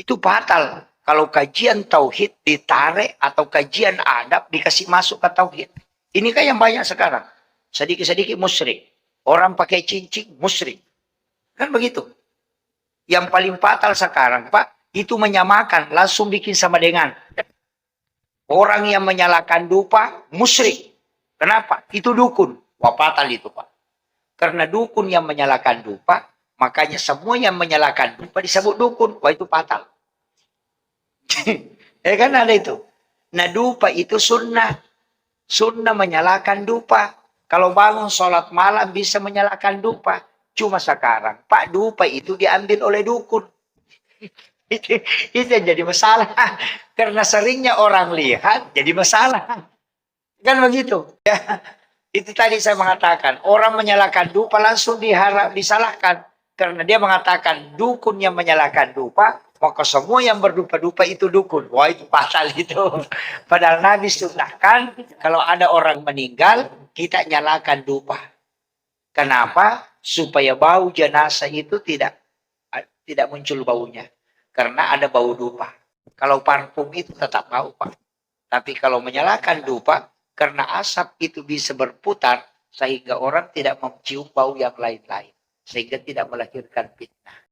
Itu fatal. Kalau kajian tauhid ditarik atau kajian adab dikasih masuk ke tauhid. Ini kan yang banyak sekarang. Sedikit-sedikit musyrik. Orang pakai cincin musyrik. Kan begitu. Yang paling fatal sekarang, Pak, itu menyamakan, langsung bikin sama dengan orang yang menyalakan dupa musyrik. Kenapa? Itu dukun. Wah, fatal itu, Pak. Karena dukun yang menyalakan dupa, makanya semua yang menyalakan dupa disebut dukun. Wah, itu fatal. Kan ada itu. Nah, dupa itu sunnah. Sunnah menyalakan dupa. Kalau bangun sholat malam bisa menyalakan dupa. Cuma sekarang, Pak, dupa itu diambil oleh dukun. itu yang jadi masalah. Karena seringnya orang lihat, jadi masalah. Kan begitu. Ya. Itu tadi saya mengatakan, orang menyalakan dupa langsung disalahkan. Karena dia mengatakan dukun yang menyalakan dupa, maka semua yang berdupa-dupa itu dukun. Wah, itu pasal itu. Padahal Nabi sunnahkan, kalau ada orang meninggal, kita nyalakan dupa. Kenapa? Supaya bau jenazah itu tidak muncul baunya. Karena ada bau dupa. Kalau parfum itu tetap bau, Pak. Tapi kalau menyalakan dupa, karena asap itu bisa berputar, sehingga orang tidak mencium bau yang lain-lain. Sehingga tidak melahirkan fitnah.